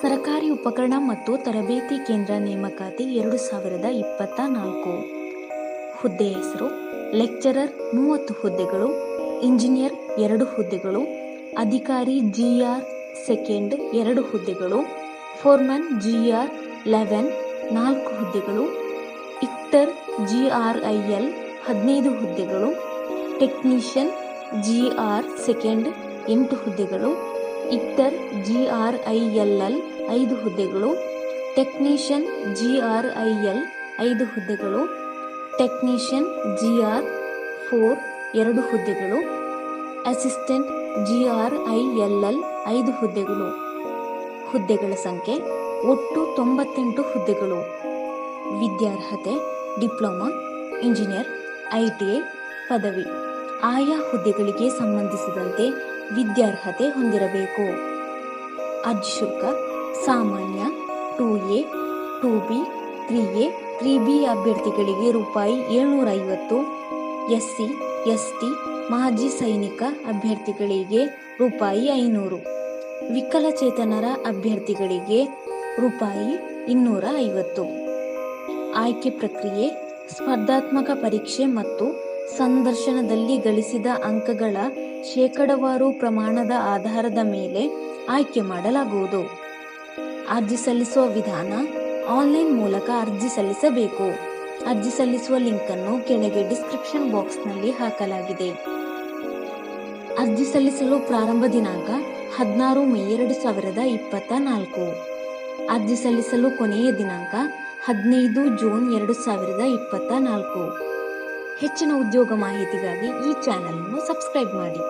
ಸರಕಾರಿ ಉಪಕರಣ ಮತ್ತು ತರಬೇತಿ ಕೇಂದ್ರ ನೇಮಕಾತಿ 2024. ಹುದ್ದೆ ಹೆಸರು: ಲೆಕ್ಚರರ್ 30 ಹುದ್ದೆಗಳು, ಇಂಜಿನಿಯರ್ 2 ಹುದ್ದೆಗಳು, ಅಧಿಕಾರಿ GR ಸೆಕೆಂಡ್ 2 ಹುದ್ದೆಗಳು, ಫೋರ್ಮನ್ GR 11 4 ಹುದ್ದೆಗಳು, ಇಕ್ಟರ್ GRIL 15 ಹುದ್ದೆಗಳು, ಟೆಕ್ನಿಷಿಯನ್ GR ಸೆಕೆಂಡ್ 8 ಹುದ್ದೆಗಳು, ಇಕ್ಟರ್ GRILL 5 ಹುದ್ದೆಗಳು, ಟೆಕ್ನಿಷಿಯನ್ GRIL 5 ಹುದ್ದೆಗಳು, ಟೆಕ್ನಿಷಿಯನ್ GR4 2 ಹುದ್ದೆಗಳು, ಅಸಿಸ್ಟೆಂಟ್ GRILL 5 ಹುದ್ದೆಗಳು. ಹುದ್ದೆಗಳ ಸಂಖ್ಯೆ ಒಟ್ಟು 98 ಹುದ್ದೆಗಳು. ವಿದ್ಯಾರ್ಹತೆ: ಡಿಪ್ಲೊಮಾ, ಇಂಜಿನಿಯರ್, ITI ಪದವಿ. ಆಯಾ ಹುದ್ದೆಗಳಿಗೆ ಸಂಬಂಧಿಸಿದಂತೆ ವಿದ್ಯಾರ್ಹತೆ ಹೊಂದಿರಬೇಕು. ಅರ್ಜಿ ಶುಲ್ಕ: ಸಾಮಾನ್ಯ, 2A, 2B, 3A, 3B ಅಭ್ಯರ್ಥಿಗಳಿಗೆ ₹750, SC, ST, ಮಾಜಿ ಸೈನಿಕ ಅಭ್ಯರ್ಥಿಗಳಿಗೆ ₹500, ವಿಕಲಚೇತನರ ಅಭ್ಯರ್ಥಿಗಳಿಗೆ ₹250. ಆಯ್ಕೆ ಪ್ರಕ್ರಿಯೆ: ಸ್ಪರ್ಧಾತ್ಮಕ ಪರೀಕ್ಷೆ ಮತ್ತು ಸಂದರ್ಶನದಲ್ಲಿ ಗಳಿಸಿದ ಅಂಕಗಳ ಶೇಕಡಾವಾರು ಪ್ರಮಾಣದ ಆಧಾರದ ಮೇಲೆ ಆಯ್ಕೆ ಮಾಡಲಾಗುವುದು. ಅರ್ಜಿ ಸಲ್ಲಿಸುವ ವಿಧಾನ: ಆನ್ಲೈನ್ ಮೂಲಕ ಅರ್ಜಿ ಸಲ್ಲಿಸಬೇಕು. ಅರ್ಜಿ ಸಲ್ಲಿಸುವ ಲಿಂಕ್ ಅನ್ನು ಕೆಳಗೆ ಡಿಸ್ಕ್ರಿಪ್ಷನ್ ಬಾಕ್ಸ್ನಲ್ಲಿ ಹಾಕಲಾಗಿದೆ. ಅರ್ಜಿ ಸಲ್ಲಿಸಲು ಪ್ರಾರಂಭ ದಿನಾಂಕ 16 ಮೇ 2024. ಅರ್ಜಿ ಸಲ್ಲಿಸಲು ಕೊನೆಯ ದಿನಾಂಕ 15 ಜೂನ್ 2024. ಹೆಚ್ಚಿನ ಉದ್ಯೋಗ ಮಾಹಿತಿಗಾಗಿ ಈ ಚಾನೆಲ್ ಅನ್ನು ಸಬ್ಸ್ಕ್ರೈಬ್ ಮಾಡಿ.